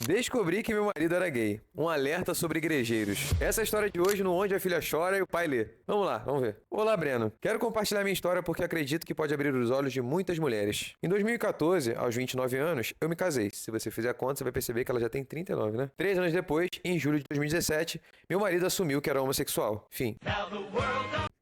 Descobri que meu marido era gay. Um alerta sobre igrejeiros. Essa é a história de hoje no Onde a Filha Chora e o Pai Lê. Vamos lá, vamos ver. Olá, Breno. Quero compartilhar minha história porque acredito que pode abrir os olhos de muitas mulheres. Em 2014, aos 29 anos, eu me casei. Se você fizer a conta, você vai perceber que ela já tem 39, né? 3 anos depois, em julho de 2017, meu marido assumiu que era homossexual. Fim.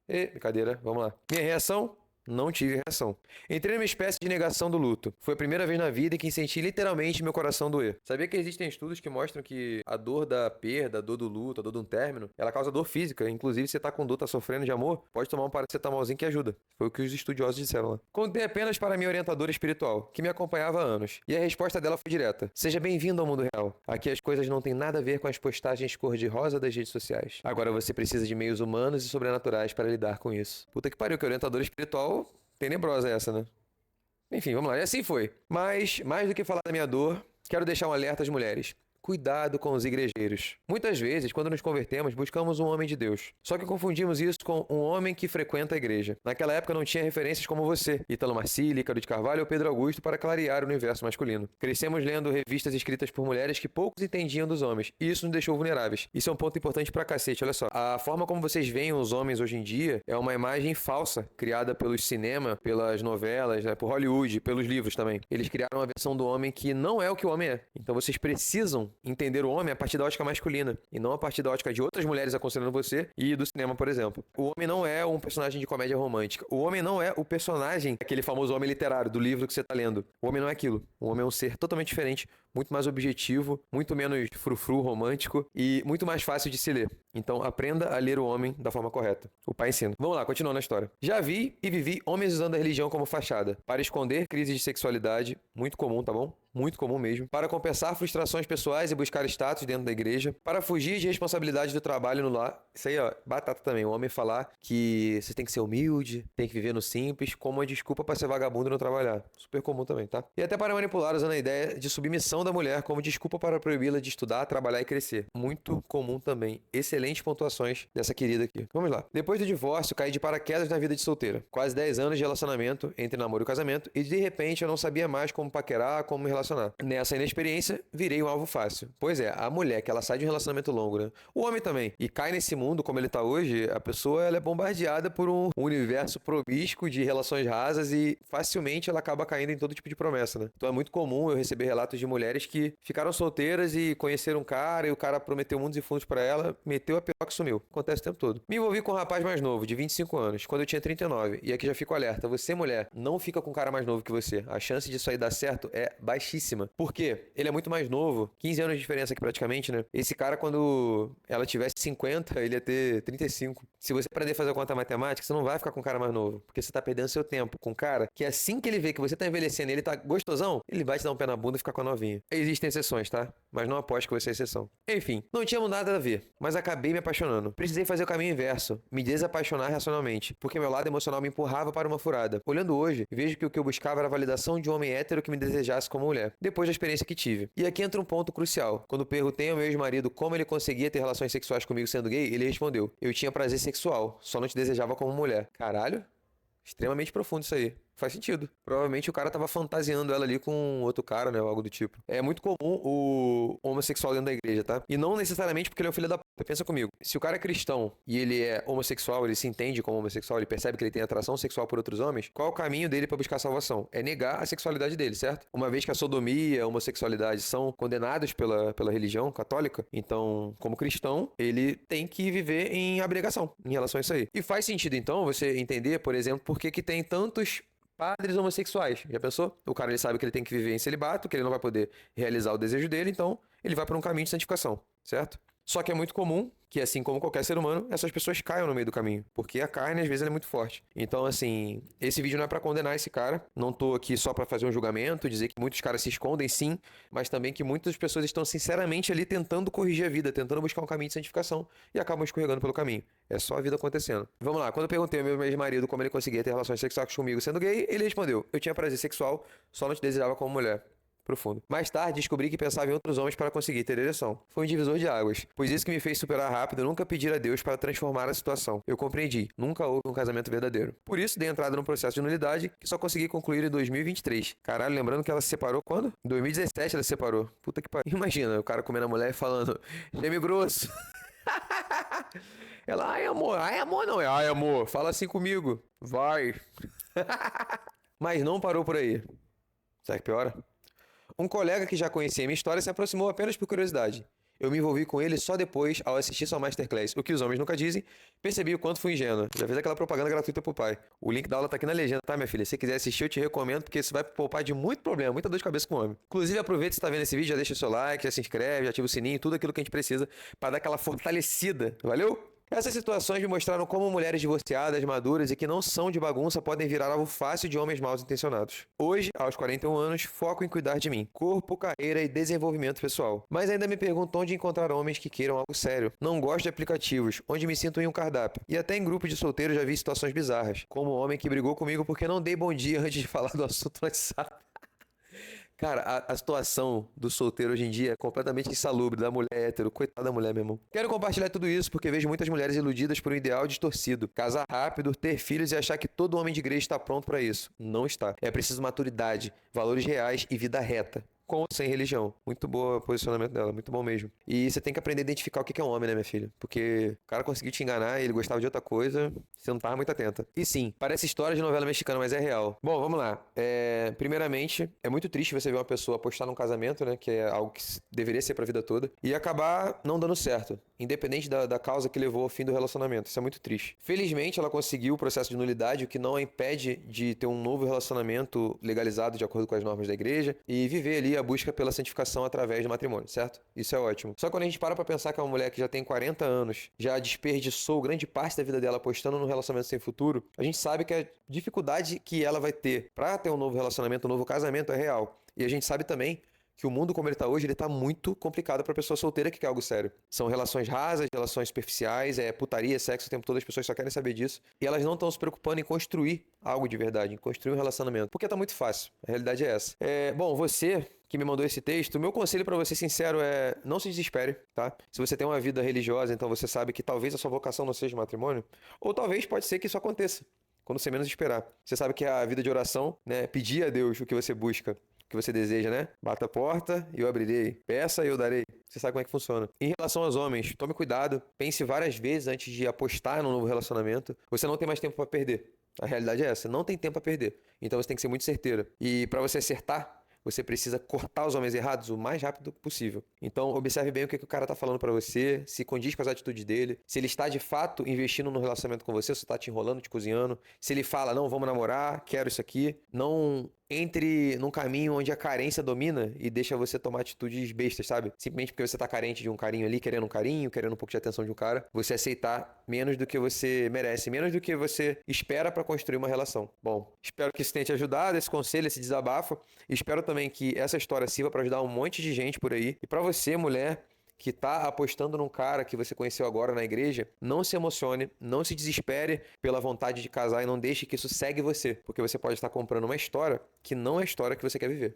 Brincadeira, vamos lá. Minha reação? Não tive reação. Entrei numa espécie de negação do luto. Foi a primeira vez na vida em que senti literalmente meu coração doer. Sabia que existem estudos que mostram que a dor da perda, a dor do luto, a dor de um término, ela causa dor física. Inclusive, se você tá com dor, tá sofrendo de amor, pode tomar um paracetamolzinho que ajuda. Foi o que os estudiosos disseram lá. Contei apenas para minha orientadora espiritual, que me acompanhava há anos. E a resposta dela foi direta. Seja bem-vindo ao mundo real. Aqui as coisas não têm nada a ver com as postagens cor-de-rosa das redes sociais. Agora você precisa de meios humanos e sobrenaturais para lidar com isso. Puta que pariu, que orientadora espiritual tenebrosa essa, né? Enfim, vamos lá. E assim foi. Mas, mais do que falar da minha dor, quero deixar um alerta às mulheres. Cuidado com os igrejeiros. Muitas vezes, quando nos convertemos, buscamos um homem de Deus. Só que confundimos isso com um homem que frequenta a igreja. Naquela época não tinha referências como você, Ítalo Marcilli, Ícaro de Carvalho ou Pedro Augusto para clarear o universo masculino. Crescemos lendo revistas escritas por mulheres que poucos entendiam dos homens, e isso nos deixou vulneráveis. Isso é um ponto importante pra cacete, olha só. A forma como vocês veem os homens hoje em dia é uma imagem falsa, criada pelos cinema, pelas novelas, né, por Hollywood, pelos livros também. Eles criaram uma versão do homem que não é o que o homem é. Então vocês precisam entender o homem a partir da ótica masculina e não a partir da ótica de outras mulheres aconselhando você e do cinema, por exemplo. O homem não é um personagem de comédia romântica. O homem não é o personagem, aquele famoso homem literário do livro que você tá lendo. O homem não é aquilo. O homem é um ser totalmente diferente, muito mais objetivo, muito menos frufru romântico e muito mais fácil de se ler. Então aprenda a ler o homem da forma correta. O pai ensina. Vamos lá, continuando a história. Já vi e vivi homens usando a religião como fachada para esconder crises de sexualidade, muito comum, tá bom? Muito comum mesmo, para compensar frustrações pessoais e buscar status dentro da igreja, para fugir de responsabilidade do trabalho no lar. Isso aí, ó, batata também. O homem falar que você tem que ser humilde, tem que viver no simples, como uma desculpa para ser vagabundo e não trabalhar. Super comum também, tá? E até para manipular usando a ideia de submissão da mulher como desculpa para proibi-la de estudar, trabalhar e crescer. Muito comum também. Excelentes pontuações dessa querida aqui. Vamos lá. Depois do divórcio, caí de paraquedas na vida de solteira. Quase 10 anos de relacionamento, entre namoro e casamento, e de repente eu não sabia mais como paquerar, como me relacionar. Nessa inexperiência, virei um alvo fácil. Pois é, a mulher que ela sai de um relacionamento longo, né? O homem também. E cai nesse mundo como ele tá hoje, a pessoa ela é bombardeada por um universo promíscuo de relações rasas e facilmente ela acaba caindo em todo tipo de promessa, né? Então é muito comum eu receber relatos de mulheres que ficaram solteiras e conheceram um cara e o cara prometeu mundos e fundos pra ela, meteu a piroca e sumiu. Acontece o tempo todo. Me envolvi com um rapaz mais novo, de 25 anos, quando eu tinha 39. E aqui já fico alerta. Você, mulher, não fica com um cara mais novo que você. A chance disso aí dar certo é baixíssima. Por quê? Ele é muito mais novo. 15 anos de diferença aqui praticamente, né? Esse cara, quando ela tivesse 50, ele ia ter 35. Se você aprender a fazer a conta matemática, você não vai ficar com um cara mais novo. Porque você tá perdendo seu tempo com um cara que assim que ele vê que você tá envelhecendo e ele tá gostosão, ele vai te dar um pé na bunda e ficar com a novinha. Existem exceções, tá? Mas não aposto que vai ser exceção. Enfim, não tínhamos nada a ver, mas acabei me apaixonando. Precisei fazer o caminho inverso, me desapaixonar racionalmente, porque meu lado emocional me empurrava para uma furada. Olhando hoje, vejo que o que eu buscava era a validação de um homem hétero que me desejasse como mulher, depois da experiência que tive. E aqui entra um ponto crucial. Quando perguntei ao meu ex-marido como ele conseguia ter relações sexuais comigo sendo gay, ele respondeu: eu tinha prazer sexual, só não te desejava como mulher. Caralho? Extremamente profundo isso aí. Faz sentido. Provavelmente o cara tava fantasiando ela ali com outro cara, né? Ou algo do tipo. É muito comum o homossexual dentro da igreja, tá? E não necessariamente porque ele é um filho da puta. Pensa comigo. Se o cara é cristão e ele é homossexual, ele se entende como homossexual, ele percebe que ele tem atração sexual por outros homens, qual é o caminho dele pra buscar salvação? É negar a sexualidade dele, certo? Uma vez que a sodomia e a homossexualidade são condenados pela religião católica, então, como cristão, ele tem que viver em abnegação em relação a isso aí. E faz sentido, então, você entender, por exemplo, por que tem tantos padres homossexuais. Já pensou? O cara ele sabe que ele tem que viver em celibato, que ele não vai poder realizar o desejo dele, então ele vai para um caminho de santificação, certo? Só que é muito comum que, assim como qualquer ser humano, essas pessoas caiam no meio do caminho. Porque a carne, às vezes, ela é muito forte. Então, assim, esse vídeo não é pra condenar esse cara. Não tô aqui só pra fazer um julgamento, dizer que muitos caras se escondem, sim. Mas também que muitas pessoas estão, sinceramente, ali tentando corrigir a vida, tentando buscar um caminho de santificação e acabam escorregando pelo caminho. É só a vida acontecendo. Vamos lá. Quando eu perguntei ao meu ex-marido como ele conseguia ter relações sexuais comigo sendo gay, ele respondeu: eu tinha prazer sexual, só não te desejava como mulher. Profundo. Mais tarde, descobri que pensava em outros homens para conseguir ter ereção. Foi um divisor de águas, pois isso que me fez superar rápido nunca pedir a Deus para transformar a situação. Eu compreendi, nunca houve um casamento verdadeiro. Por isso, dei entrada num processo de nulidade que só consegui concluir em 2023. Caralho, lembrando que ela se separou quando? Em 2017 ela se separou. Puta que pariu. Imagina, o cara comendo a mulher e falando, geme grosso. Ela, ai amor não é, ai amor, fala assim comigo, vai. Mas não parou por aí. Será que piora? Um colega que já conhecia minha história se aproximou apenas por curiosidade. Eu me envolvi com ele só depois, ao assistir sua Masterclass. O que os homens nunca dizem, percebi o quanto fui ingênuo. Já fez aquela propaganda gratuita pro pai. O link da aula tá aqui na legenda, tá, minha filha? Se você quiser assistir, eu te recomendo, porque isso vai poupar de muito problema, muita dor de cabeça com o homem. Inclusive, aproveita se tá vendo esse vídeo, já deixa o seu like, já se inscreve, já ativa o sininho, tudo aquilo que a gente precisa para dar aquela fortalecida. Valeu? Essas situações me mostraram como mulheres divorciadas, maduras e que não são de bagunça podem virar alvo fácil de homens mal intencionados. Hoje, aos 41 anos, foco em cuidar de mim, corpo, carreira e desenvolvimento pessoal. Mas ainda me pergunto onde encontrar homens que queiram algo sério. Não gosto de aplicativos, onde me sinto em um cardápio. E até em grupo de solteiros já vi situações bizarras, como o homem que brigou comigo porque não dei bom dia antes de falar do assunto no WhatsApp. Cara, a situação do solteiro hoje em dia é completamente insalubre, da mulher hétero, coitada da mulher, meu irmão. Quero compartilhar tudo isso porque vejo muitas mulheres iludidas por um ideal distorcido. Casar rápido, ter filhos e achar que todo homem de igreja está pronto para isso. Não está. É preciso maturidade, valores reais e vida reta. Com ou sem religião. Muito bom o posicionamento dela, muito bom mesmo. E você tem que aprender a identificar o que é um homem, né, minha filha? Porque o cara conseguiu te enganar e ele gostava de outra coisa, você não tava muito atenta. E sim, parece história de novela mexicana, mas é real. Bom, vamos lá. Primeiramente, é muito triste você ver uma pessoa apostar num casamento, né, que é algo que deveria ser pra vida toda, e acabar não dando certo, independente da causa que levou ao fim do relacionamento. Isso é muito triste. Felizmente, ela conseguiu o processo de nulidade, o que não a impede de ter um novo relacionamento legalizado de acordo com as normas da igreja e viver ali a busca pela santificação através do matrimônio, certo? Isso é ótimo. Só que quando a gente para pra pensar que é uma mulher que já tem 40 anos, já desperdiçou grande parte da vida dela apostando num relacionamento sem futuro, a gente sabe que a dificuldade que ela vai ter pra ter um novo relacionamento, um novo casamento é real. E a gente sabe também que o mundo como ele tá hoje, ele tá muito complicado pra pessoa solteira que quer algo sério. São relações rasas, relações superficiais, putaria, sexo o tempo todo, as pessoas só querem saber disso. E elas não estão se preocupando em construir algo de verdade, em construir um relacionamento. Porque tá muito fácil. A realidade é essa. Bom, você que me mandou esse texto, o meu conselho pra você, sincero, é não se desespere, tá? Se você tem uma vida religiosa, então você sabe que talvez a sua vocação não seja matrimônio, ou talvez pode ser que isso aconteça quando você menos esperar. Você sabe que a vida de oração, né, pedir a Deus o que você busca, que você deseja, né? Bata a porta e eu abrirei. Peça e eu darei. Você sabe como é que funciona. Em relação aos homens, tome cuidado. Pense várias vezes antes de apostar num novo relacionamento. Você não tem mais tempo para perder. A realidade é essa. Não tem tempo para perder. Então você tem que ser muito certeira. E para você acertar, você precisa cortar os homens errados o mais rápido possível. Então, observe bem o que o cara tá falando pra você, se condiz com as atitudes dele, se ele está de fato investindo no relacionamento com você, se tá te enrolando, te cozinhando, se ele fala, não, vamos namorar, quero isso aqui, não entre num caminho onde a carência domina e deixa você tomar atitudes bestas, sabe? Simplesmente porque você tá carente de um carinho ali, querendo um carinho, querendo um pouco de atenção de um cara, você aceitar menos do que você merece, menos do que você espera pra construir uma relação. Bom, espero que isso tenha te ajudado, esse conselho, esse desabafo. Espero também que essa história sirva pra ajudar um monte de gente por aí. E pra você, mulher, que tá apostando num cara que você conheceu agora na igreja, não se emocione, não se desespere pela vontade de casar e não deixe que isso segue você, porque você pode estar comprando uma história que não é a história que você quer viver.